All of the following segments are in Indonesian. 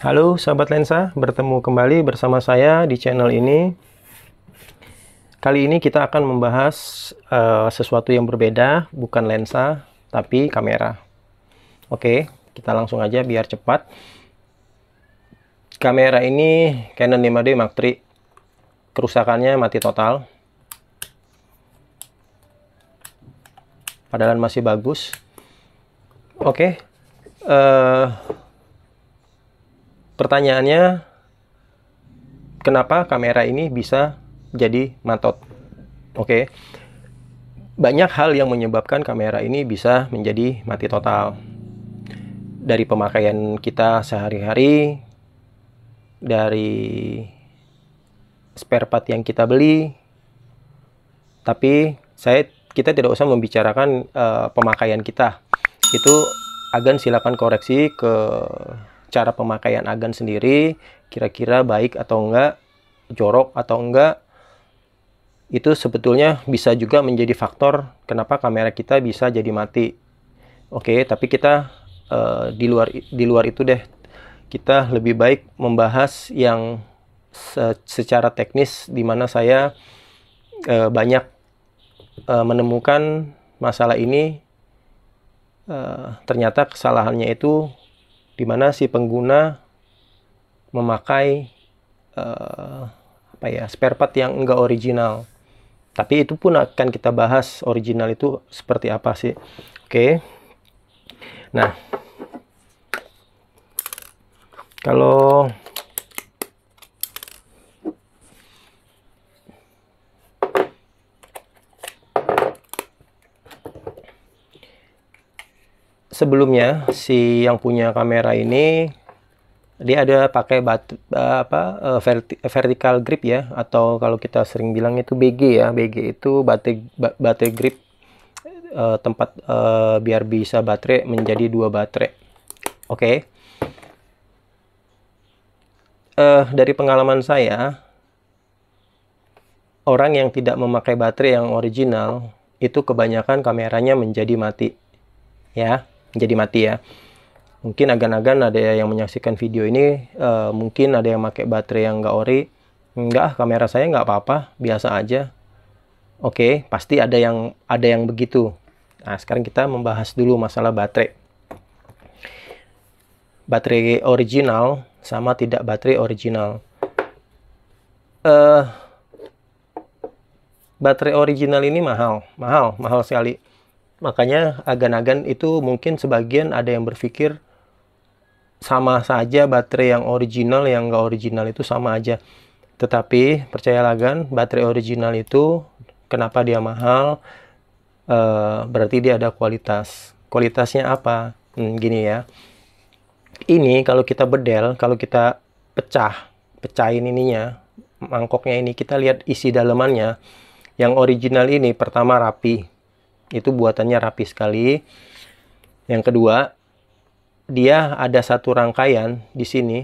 Halo sahabat lensa, bertemu kembali bersama saya di channel ini. Kali ini kita akan membahas sesuatu yang berbeda, bukan lensa, tapi kamera. Oke, kita langsung aja biar cepat. Kamera ini Canon 5D Mark III. Kerusakannya mati total. Padahal masih bagus. Oke. Pertanyaannya, kenapa kamera ini bisa jadi matot? Oke. Banyak hal yang menyebabkan kamera ini bisa menjadi mati total. Dari pemakaian kita sehari-hari, dari spare part yang kita beli. Tapi kita tidak usah membicarakan pemakaian kita. Itu agan silakan koreksi ke cara pemakaian agan sendiri, kira-kira baik atau enggak, jorok atau enggak. Itu sebetulnya bisa juga menjadi faktor kenapa kamera kita bisa jadi mati. Oke, tapi kita di luar itu deh. Kita lebih baik membahas yang secara teknis, di mana saya banyak menemukan masalah ini. Ternyata kesalahannya itu di mana si pengguna memakai spare part yang enggak original. Tapi itu pun akan kita bahas original itu seperti apa sih. Oke. Nah, kalau sebelumnya si yang punya kamera ini dia ada pakai vertical grip ya, atau kalau kita sering bilang itu BG ya. BG itu baterai grip, tempat biar bisa baterai menjadi 2 baterai. Oke. Dari pengalaman saya, orang yang tidak memakai baterai yang original itu kebanyakan kameranya menjadi mati ya, menjadi mati ya. Mungkin agan-agan ada yang menyaksikan video ini, mungkin ada yang pakai baterai yang nggak ori. Enggak, kamera saya nggak apa-apa, biasa aja. Oke, pasti ada yang begitu. Nah, sekarang kita membahas dulu masalah baterai. Baterai original sama tidak baterai original. Baterai original ini mahal sekali. Makanya agan-agan itu mungkin sebagian ada yang berpikir sama saja baterai yang original yang nggak original itu sama aja. Tetapi percayalah gan, baterai original itu kenapa dia mahal? Berarti dia ada kualitas. Kualitasnya apa? Gini ya. Ini kalau kita bedel, kalau kita pecahin ininya, mangkoknya ini, kita lihat isi dalamannya. Yang original ini pertama rapi. Itu buatannya rapi sekali. Yang kedua, dia ada satu rangkaian di sini.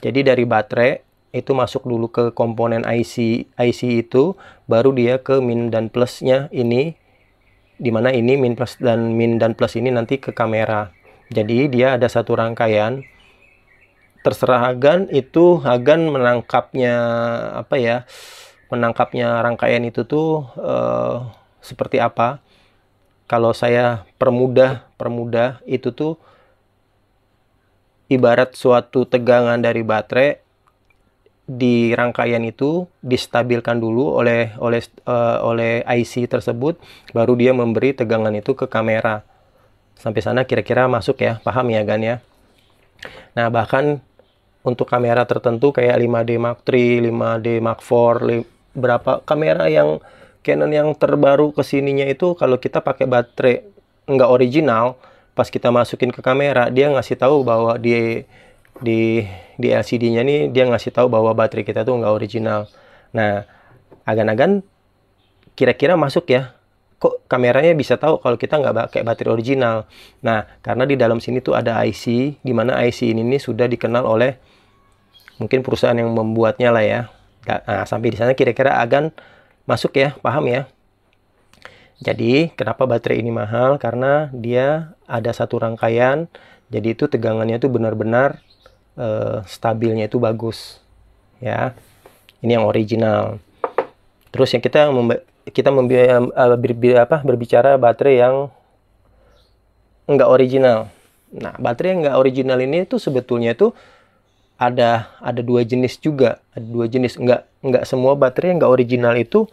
Jadi dari baterai itu masuk dulu ke komponen IC itu, baru dia ke min dan plusnya ini, dimana ini min dan plus ini nanti ke kamera. Jadi dia ada satu rangkaian. Terserah agan itu, agan menangkapnya apa ya, menangkapnya rangkaian itu tuh seperti apa. Kalau saya permudah itu tuh ibarat suatu tegangan dari baterai di rangkaian itu distabilkan dulu oleh IC tersebut, baru dia memberi tegangan itu ke kamera. Sampai sana kira-kira masuk ya, paham ya Gan ya. Nah, bahkan untuk kamera tertentu kayak 5D Mark III, 5D Mark IV, berapa kamera yang Canon yang terbaru kesininya itu, kalau kita pakai baterai nggak original, pas kita masukin ke kamera, dia ngasih tahu bahwa di LCD-nya nih, dia ngasih tahu bahwa baterai kita tuh nggak original. Nah, agan-agan kira-kira masuk ya. Kok kameranya bisa tahu kalau kita nggak pakai baterai original? Nah, karena di dalam sini tuh ada IC, di mana IC ini sudah dikenal oleh mungkin perusahaan yang membuatnya lah ya. Nah, sampai di sana kira-kira agan masuk ya, paham ya? Jadi, kenapa baterai ini mahal? Karena dia ada satu rangkaian, jadi itu tegangannya itu benar-benar stabilnya itu bagus ya. Ini yang original. Terus yang berbicara baterai yang enggak original. Nah, baterai yang enggak original ini tuh sebetulnya itu ada dua jenis juga. Ada dua jenis. Enggak semua baterai yang enggak original itu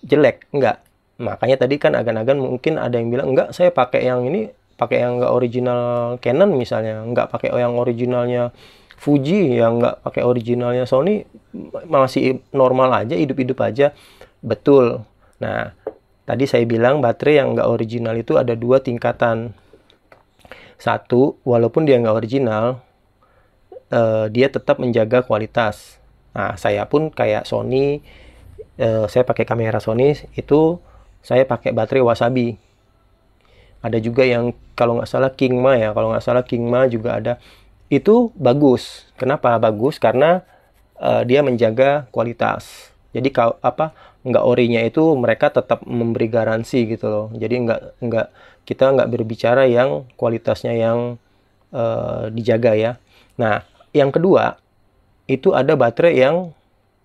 jelek, enggak. Makanya tadi kan agan-agan mungkin ada yang bilang, enggak, saya pakai yang ini, pakai yang enggak original Canon misalnya, enggak pakai yang originalnya Fuji, yang enggak pakai originalnya Sony, masih normal aja, hidup-hidup aja. Betul. Nah, tadi saya bilang baterai yang enggak original itu ada dua tingkatan. Satu, walaupun dia enggak original, dia tetap menjaga kualitas. Nah, saya pun kayak Sony, saya pakai kamera Sony, itu saya pakai baterai Wasabi. Ada juga yang kalau nggak salah Kingma ya, kalau nggak salah Kingma juga ada. Itu bagus. Kenapa bagus? Karena dia menjaga kualitas. Jadi nggak orinya itu mereka tetap memberi garansi gitu loh. Jadi kita nggak berbicara yang kualitasnya yang dijaga ya. Nah, yang kedua itu ada baterai yang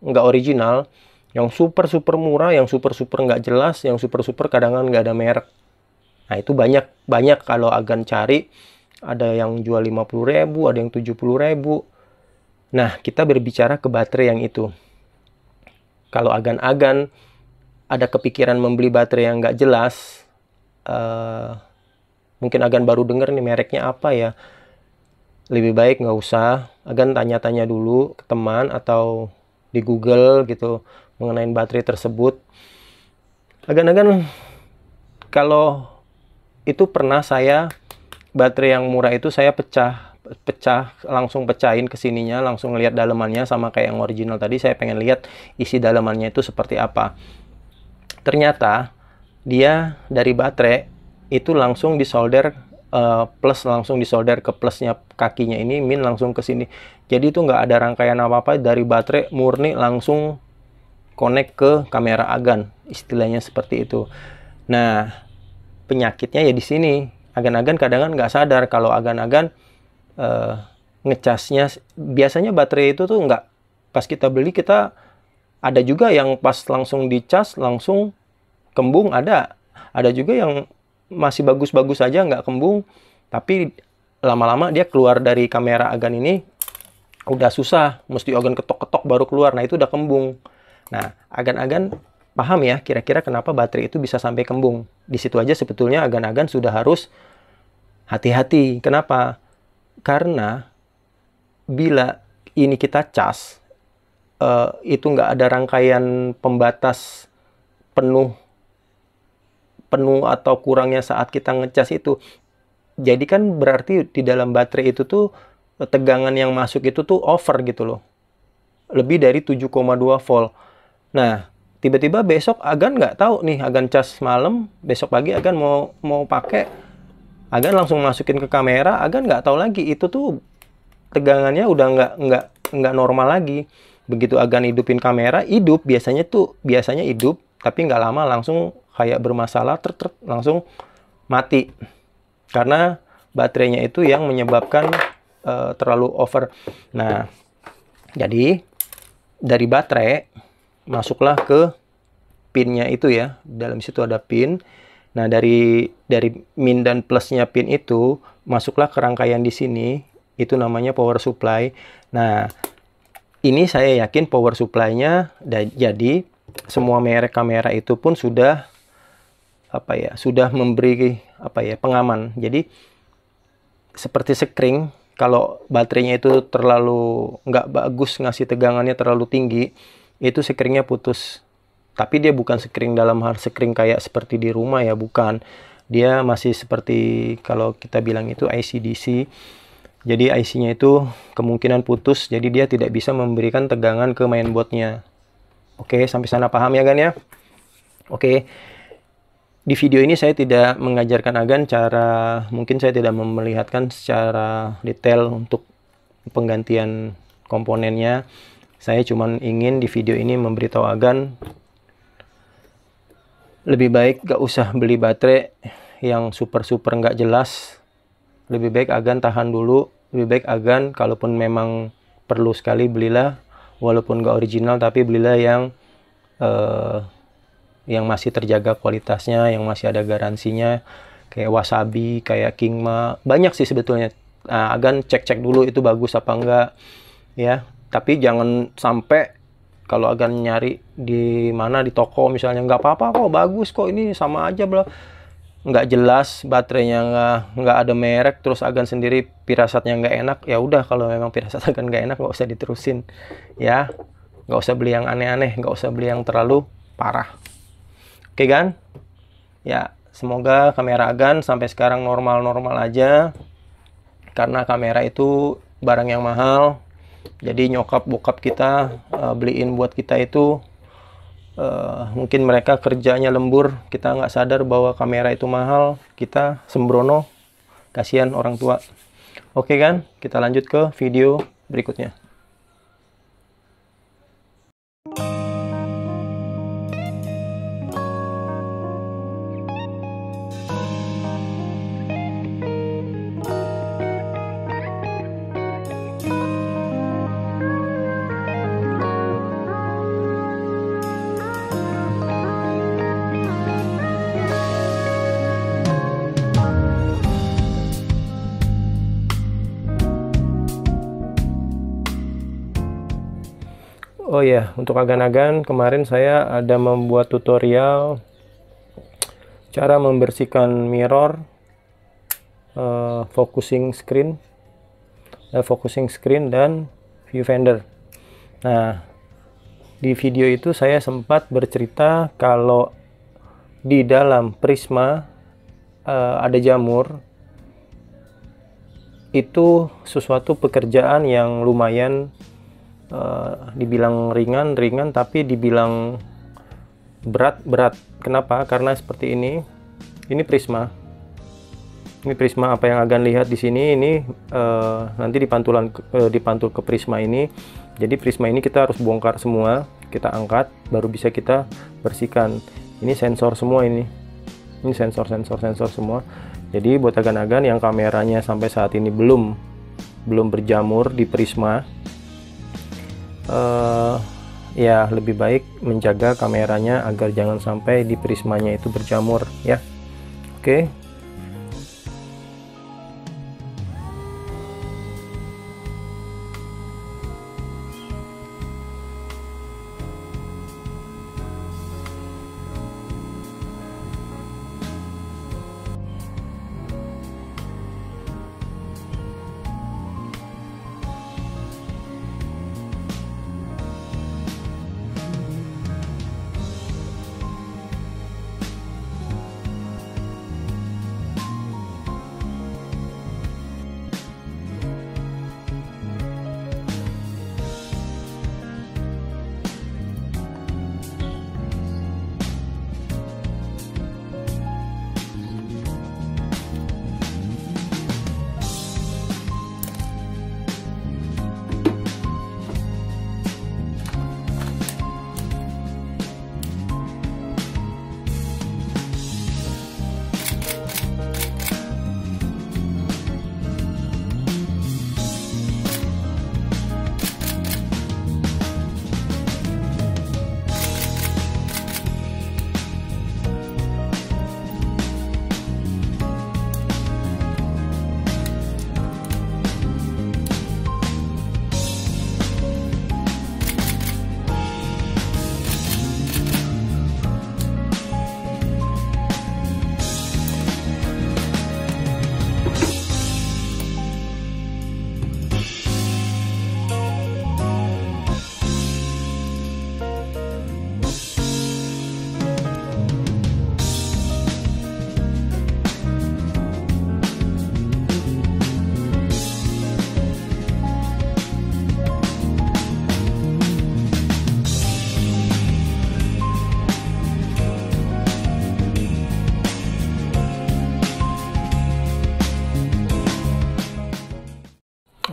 nggak original, yang super murah, yang super nggak jelas, yang super kadang-kadang nggak ada merek. Nah, itu banyak kalau agan cari, ada yang jual 50.000, ada yang 70.000. Nah, kita berbicara ke baterai yang itu. Kalau agan-agan ada kepikiran membeli baterai yang nggak jelas, mungkin agan baru denger nih mereknya apa ya, lebih baik nggak usah. Agan tanya-tanya dulu ke teman atau di Google gitu mengenai baterai tersebut. Agan-agan kalau itu pernah saya baterai yang murah itu saya langsung pecahin ke sininya, langsung lihat dalemannya sama kayak yang original tadi. Saya pengen lihat isi dalemannya itu seperti apa. Ternyata dia dari baterai itu langsung disolder plus, langsung disolder ke plusnya kakinya ini, min langsung ke sini. Jadi itu nggak ada rangkaian apa-apa, dari baterai murni langsung connect ke kamera agan, istilahnya seperti itu. Nah, penyakitnya ya di sini. Agan-agan kadang nggak sadar kalau agan-agan ngecasnya, biasanya baterai itu tuh nggak, pas kita beli kita ada juga yang pas langsung dicas langsung kembung, ada juga yang masih bagus-bagus aja nggak kembung, tapi lama-lama dia keluar dari kamera agan ini udah susah, mesti agan ketok-ketok baru keluar. Nah, itu udah kembung. Nah, agan-agan paham ya kira-kira kenapa baterai itu bisa sampai kembung. Di situ aja sebetulnya agan-agan sudah harus hati-hati. Kenapa? Karena bila ini kita cas, itu nggak ada rangkaian pembatas penuh atau kurangnya saat kita ngecas itu. Jadi kan berarti di dalam baterai itu tuh tegangan yang masuk itu tuh over gitu loh. Lebih dari 7,2 volt. Nah, tiba-tiba besok agan nggak tahu nih, agan cas malam, besok pagi agan mau pakai, agan langsung masukin ke kamera, agan nggak tahu lagi itu tuh tegangannya udah nggak normal lagi. Begitu agan hidupin kamera, biasanya hidup, tapi nggak lama langsung kayak bermasalah, langsung mati. Karena baterainya itu yang menyebabkan terlalu over. Nah, jadi dari baterai masuklah ke pinnya itu ya. Dalam situ ada pin. Nah, dari min dan plusnya pin itu masuklah ke rangkaian di sini. Itu namanya power supply. Nah, ini saya yakin power supply-nya jadi semua merek kamera itu pun sudah sudah memberi pengaman. Jadi seperti sekring, kalau baterainya itu terlalu nggak bagus, ngasih tegangannya terlalu tinggi, itu sekringnya putus. Tapi dia bukan sekring dalam hal sekring kayak seperti di rumah ya, bukan. Dia masih seperti kalau kita bilang itu IC/DC. Jadi IC-nya itu kemungkinan putus, jadi dia tidak bisa memberikan tegangan ke mainboardnya. Oke, sampai sana paham ya Gan ya? Oke. Di video ini saya tidak mengajarkan agan mungkin saya tidak memperlihatkan secara detail untuk penggantian komponennya. Saya cuma ingin di video ini memberitahu agan lebih baik gak usah beli baterai yang super nggak jelas. Lebih baik agan tahan dulu lebih baik Agan kalaupun memang perlu sekali belilah, walaupun nggak original tapi belilah yang masih terjaga kualitasnya, yang masih ada garansinya, kayak Wasabi, kayak Kingma, banyak sih sebetulnya. Nah, Agan cek-cek dulu itu bagus apa enggak ya, tapi jangan sampai kalau Agan nyari di mana di toko misalnya, nggak apa-apa kok, bagus kok, ini sama aja bla, nggak jelas, baterainya nggak ada merek, terus Agan sendiri firasatnya nggak enak, ya udah, kalau memang firasat Agan nggak enak nggak usah diterusin ya, nggak usah beli yang aneh-aneh, nggak usah beli yang terlalu parah. Oke kan ya, semoga kamera Agan sampai sekarang normal-normal aja, karena kamera itu barang yang mahal. Jadi nyokap bokap kita beliin buat kita itu, mungkin mereka kerjanya lembur, kita nggak sadar bahwa kamera itu mahal, kita sembrono, kasihan orang tua. Oke kan, kita lanjut ke video berikutnya. Oh ya, untuk agan-agan kemarin saya ada membuat tutorial cara membersihkan mirror, focusing screen dan viewfinder. Nah, di video itu saya sempat bercerita kalau di dalam prisma ada jamur. Itu sesuatu pekerjaan yang lumayan dibilang ringan, tapi dibilang berat. Kenapa? Karena seperti ini prisma. Ini prisma, apa yang Agan lihat di sini ini nanti dipantul ke prisma ini. Jadi prisma ini kita harus bongkar semua, kita angkat, baru bisa kita bersihkan. Ini sensor semua ini. Ini sensor semua. Jadi buat agan-agan yang kameranya sampai saat ini belum berjamur di prisma, ya lebih baik menjaga kameranya agar jangan sampai di prismanya itu berjamur ya. Oke.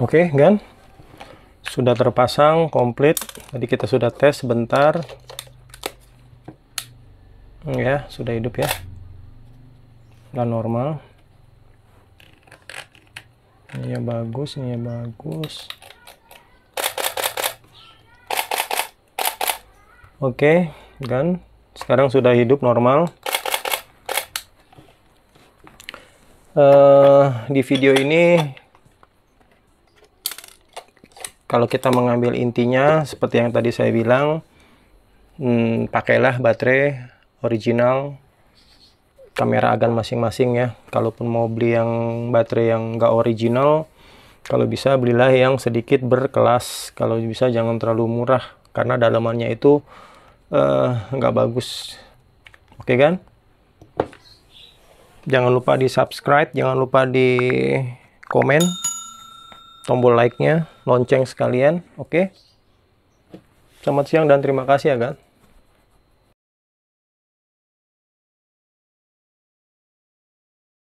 Oke kan, sudah terpasang komplit. Tadi kita sudah tes sebentar ya, sudah hidup ya, dan normal. Ini ya bagus, ini ya bagus. Oke, kan sekarang sudah hidup normal. Di video ini kalau kita mengambil intinya seperti yang tadi saya bilang, pakailah baterai original, kamera agan masing-masing ya. Kalaupun mau beli yang baterai yang nggak original, kalau bisa belilah yang sedikit berkelas. Kalau bisa jangan terlalu murah karena dalamannya itu nggak bagus. Oke kan? Jangan lupa di subscribe, jangan lupa di komen, tombol like-nya, lonceng sekalian. Oke. Selamat siang dan terima kasih ya kan.